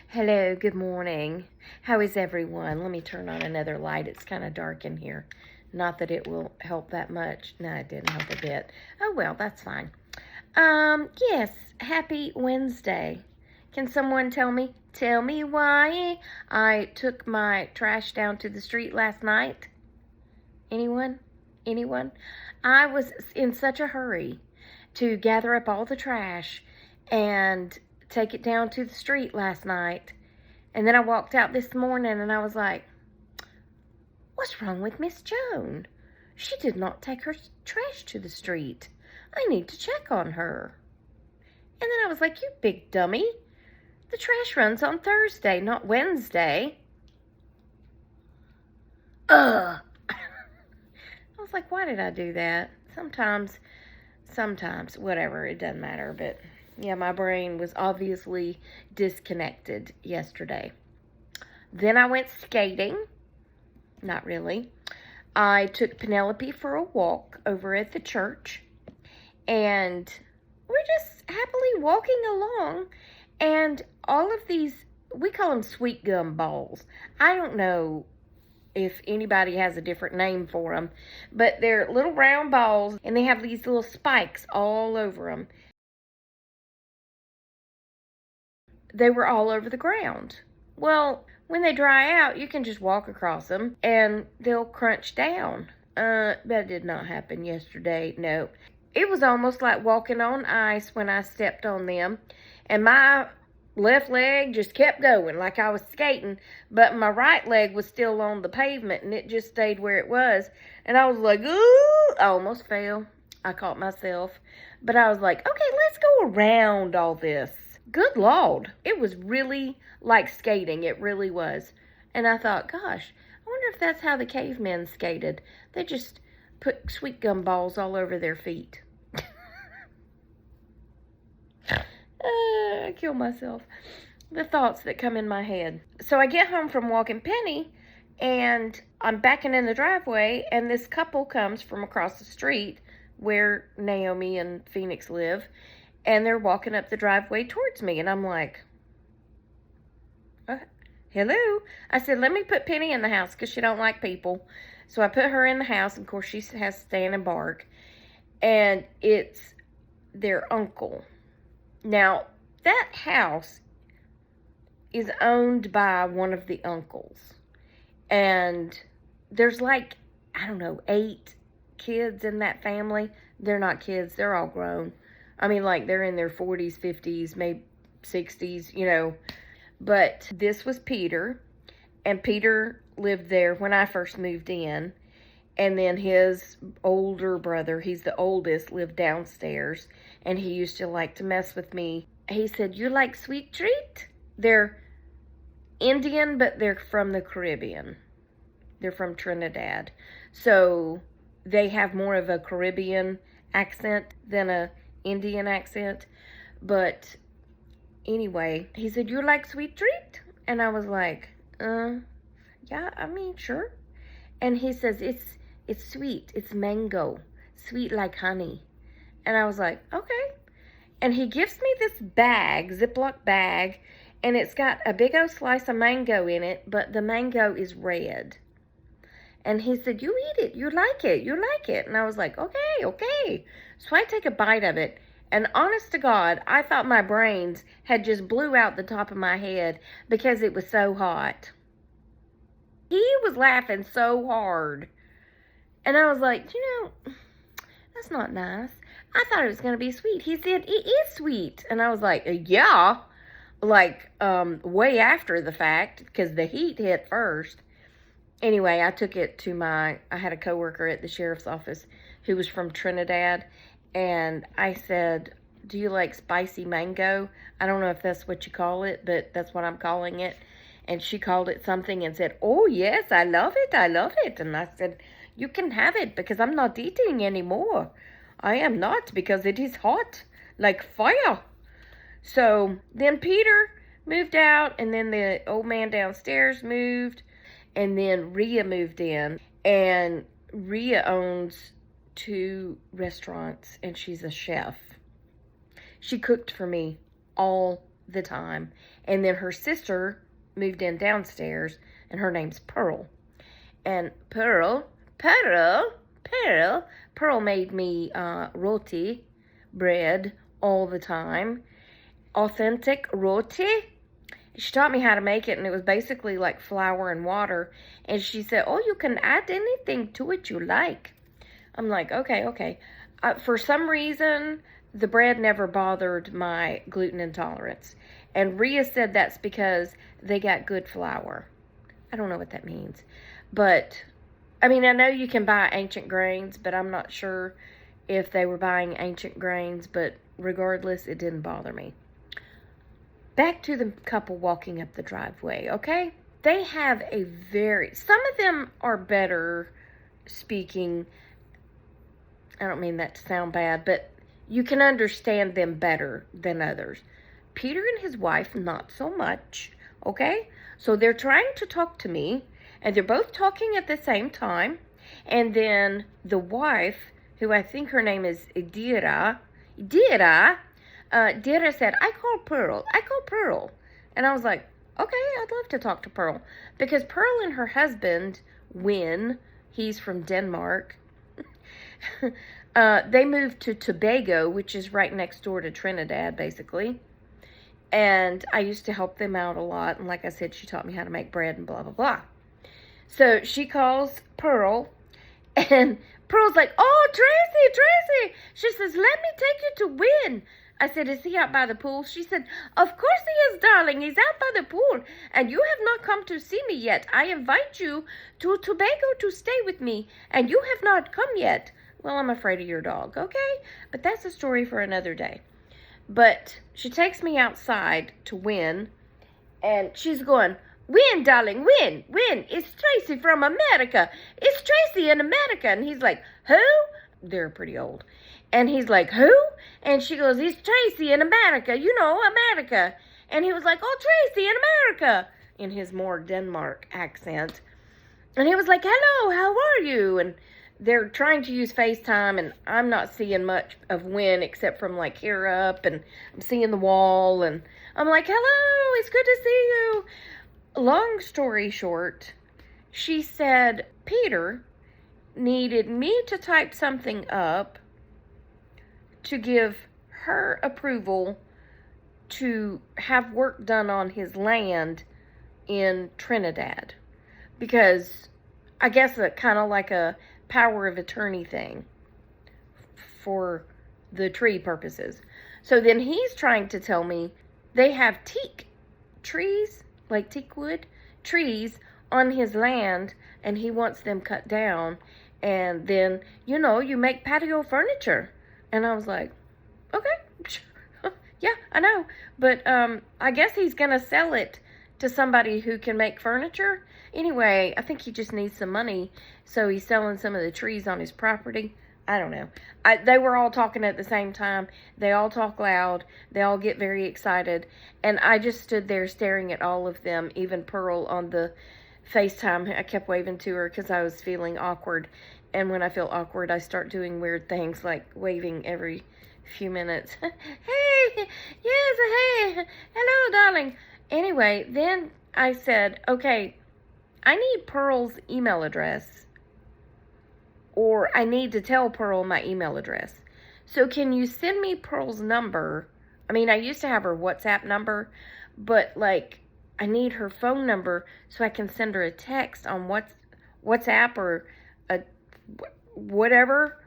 Hello, good morning. How is everyone? Let me turn on another light. It's kind of dark in here. Not that it will help that much. No, it didn't help a bit. Oh, well, that's fine. Yes, happy Wednesday. Can someone tell me why I took my trash down to the street last night? Anyone? Anyone? I was in such a hurry to gather up all the trash and take it down to the street last night. And then I walked out this morning and I was like, what's wrong with Miss Joan? She did not take her trash to the street. I need to check on her. And then I was like, you big dummy. The trash runs on Thursday, not Wednesday. Ugh. I was like, why did I do that? Sometimes, whatever, it doesn't matter. But yeah, my brain was obviously disconnected yesterday. Then I went skating. Not really. I took Penelope for a walk over at the church. And we're just happily walking along. And all of these, we call them sweet gum balls. I don't know if anybody has a different name for them, but they're little round balls, and they have these little spikes all over them. They were all over the ground. Well, when they dry out, you can just walk across them, and they'll crunch down. That did not happen yesterday, no. It was almost like walking on ice when I stepped on them, and my left leg just kept going like I was skating, but my right leg was still on the pavement and it just stayed where it was. And I was like, ooh, I almost fell. I caught myself, but I was like, okay, let's go around all this. Good Lord. It was really like skating. It really was. And I thought, gosh, I wonder if that's how the cavemen skated. They just put sweet gum balls all over their feet. I kill myself. The thoughts that come in my head. So I get home from walking Penny, and I'm backing in the driveway, and this couple comes from across the street where Naomi and Phoenix live, and they're walking up the driveway towards me, and I'm like, hello? I said, let me put Penny in the house because she don't like people. So I put her in the house, and of course she has to stand and bark, and it's their uncle. Now, that house is owned by one of the uncles. And there's like, I don't know, 8 kids in that family. They're not kids. They're all grown. I mean, like, they're in their 40s, 50s, maybe 60s, you know. But this was Peter. And Peter lived there when I first moved in. And then his older brother, he's the oldest, lived downstairs. And he used to like to mess with me. He said, you like sweet treat? They're Indian, but they're from the Caribbean. They're from Trinidad. So they have more of a Caribbean accent than a Indian accent. But anyway, he said, you like sweet treat? And I was like, yeah, I mean, sure. And he says, it's sweet. It's mango. Sweet like honey. And I was like, okay. And he gives me this bag, Ziploc bag, and it's got a big old slice of mango in it, but the mango is red. And he said, you eat it. You like it. You like it. And I was like, okay. So I take a bite of it. And honest to God, I thought my brains had just blew out the top of my head because it was so hot. He was laughing so hard. And I was like, that's not nice. I thought it was going to be sweet. He said, it is sweet. And I was like, yeah. Like, way after the fact, because the heat hit first. Anyway, I took it to I had a coworker at the sheriff's office who was from Trinidad. And I said, do you like spicy mango? I don't know if that's what you call it, but that's what I'm calling it. And she called it something and said, oh, yes, I love it. And I said, you can have it because I'm not eating anymore. I am not because it is hot like fire. So then Peter moved out, and then the old man downstairs moved, and then Rhea moved in. And Rhea owns 2 restaurants, and she's a chef. She cooked for me all the time. And then her sister moved in downstairs, and her name's Pearl. And Pearl made me roti, bread, all the time. Authentic roti. She taught me how to make it, and it was basically like flour and water. And she said, oh, you can add anything to it you like. I'm like, okay. For some reason, the bread never bothered my gluten intolerance. And Rhea said that's because they got good flour. I don't know what that means. But, I mean, I know you can buy ancient grains, but I'm not sure if they were buying ancient grains. But regardless, it didn't bother me. Back to the couple walking up the driveway, okay? They have some of them are better speaking. I don't mean that to sound bad, but you can understand them better than others. Peter and his wife, not so much, okay? So they're trying to talk to me, and they're both talking at the same time. And then the wife, who I think her name is Dira said, I call Pearl. And I was like, okay, I'd love to talk to Pearl. Because Pearl and her husband, Win, he's from Denmark, they moved to Tobago, which is right next door to Trinidad, basically. And I used to help them out a lot. And like I said, she taught me how to make bread and blah, blah, blah. So she calls Pearl, and Pearl's like, oh, Tracy. She says, let me take you to Win. I said, is he out by the pool? She said, of course he is, darling. He's out by the pool. And you have not come to see me yet. I invite you to Tobago to stay with me. And you have not come yet. Well, I'm afraid of your dog, okay? But that's a story for another day. But she takes me outside to Win. And she's going, Win, darling, Win. It's Tracy from America. It's Tracy in America. And he's like, who? They're pretty old. And he's like, who? And she goes, it's Tracy in America. You know, America. And he was like, oh, Tracy in America. In his more Denmark accent. And he was like, hello, how are you? And they're trying to use FaceTime. And I'm not seeing much of Win except from like here up. And I'm seeing the wall. And I'm like, hello, it's good to see you. Long story short, she said Peter needed me to type something up to give her approval to have work done on his land in Trinidad. Because I guess it's kind of like a power of attorney thing for the tree purposes. So then he's trying to tell me they have teak trees, like teak wood trees on his land, and he wants them cut down. And then, you know, you make patio furniture. And I was like, okay, yeah, I know. But I guess he's going to sell it to somebody who can make furniture. Anyway, I think he just needs some money. So he's selling some of the trees on his property. I don't know. They were all talking at the same time. They all talk loud. They all get very excited. And I just stood there staring at all of them, even Pearl on the FaceTime. I kept waving to her because I was feeling awkward. And when I feel awkward, I start doing weird things like waving every few minutes. Hey, yes, hey, hello, darling. Anyway, then I said, okay, I need Pearl's email address. Or I need to tell Pearl my email address. So can you send me Pearl's number? I mean, I used to have her WhatsApp number, but like I need her phone number so I can send her a text on WhatsApp or whatever,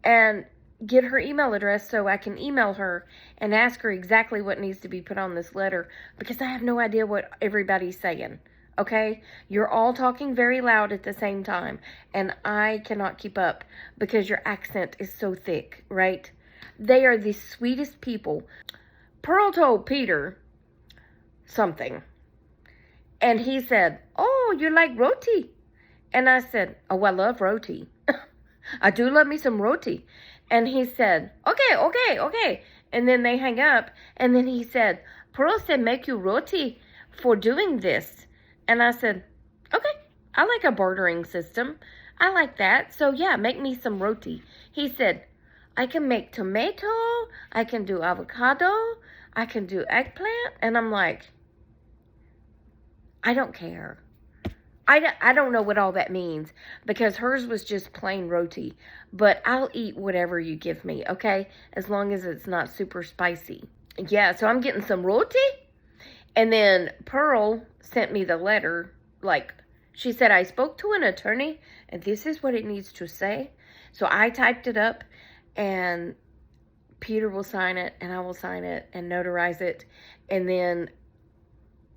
and get her email address so I can email her and ask her exactly what needs to be put on this letter, because I have no idea what everybody's saying. Okay? You're all talking very loud at the same time, and I cannot keep up because your accent is so thick, right? They are the sweetest people. Pearl told Peter something, and he said, oh, you like roti? And I said, oh, I love roti. I do love me some roti. And he said, okay. And then they hang up. And then he said, Pearl said make you roti for doing this. And I said, okay, I like a bartering system. I like that. So yeah, make me some roti. He said, I can make tomato. I can do avocado. I can do eggplant. And I'm like, I don't care. I don't know what all that means, because hers was just plain roti. But I'll eat whatever you give me, okay? As long as it's not super spicy. Yeah, so I'm getting some roti. And then Pearl sent me the letter. Like, she said, I spoke to an attorney, and this is what it needs to say. So I typed it up, and Peter will sign it, and I will sign it and notarize it. And then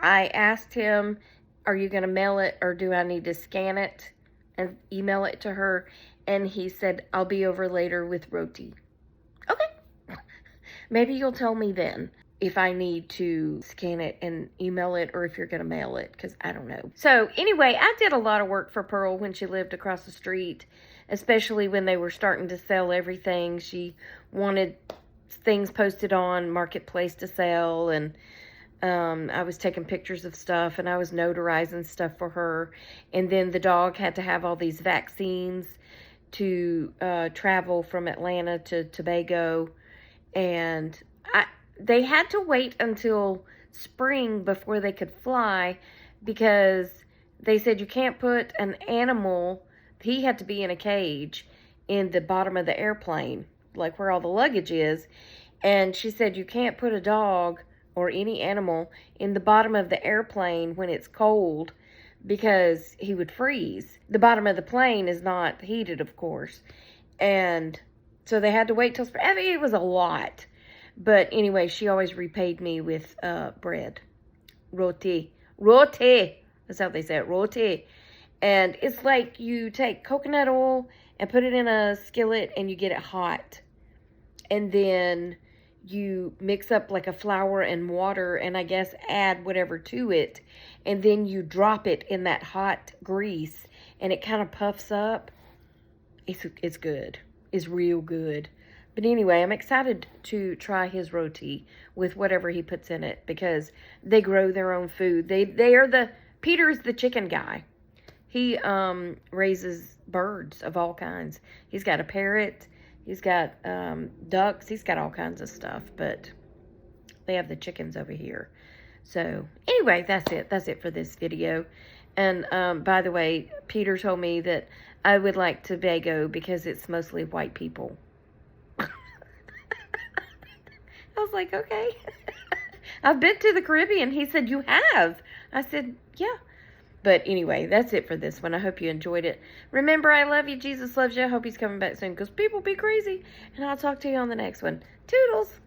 I asked him, are you going to mail it, or do I need to scan it and email it to her? And he said, I'll be over later with roti. Okay. Maybe you'll tell me then if I need to scan it and email it, or if you're going to mail it, because I don't know. So anyway, I did a lot of work for Pearl when she lived across the street, especially when they were starting to sell everything. She wanted things posted on Marketplace to sell, and I was taking pictures of stuff, and I was notarizing stuff for her. And then the dog had to have all these vaccines to travel from Atlanta to Tobago, and they had to wait until spring before they could fly, because they said you can't put an animal, he had to be in a cage in the bottom of the airplane, like where all the luggage is. And she said you can't put a dog or any animal in the bottom of the airplane when it's cold, because he would freeze. The bottom of the plane is not heated, of course. And so they had to wait till spring. I mean, it was a lot. But anyway, she always repaid me with bread. Roti. Roti. That's how they say it. Roti. And it's like you take coconut oil and put it in a skillet, and you get it hot. And then you mix up like a flour and water, and I guess add whatever to it. And then you drop it in that hot grease, and it kind of puffs up. It's good. It's real good. But anyway, I'm excited to try his roti with whatever he puts in it, because they grow their own food. Peter's the chicken guy. He raises birds of all kinds. He's got a parrot. He's got ducks. He's got all kinds of stuff. But they have the chickens over here. So anyway, that's it. That's it for this video. And by the way, Peter told me that I would like Tobago because it's mostly white people. I was like, okay. I've been to the Caribbean. He said, you have. I said, yeah. But anyway, that's it for this one. I hope you enjoyed it. Remember, I love you. Jesus loves you. I hope he's coming back soon, because people be crazy. And I'll talk to you on the next one. Toodles.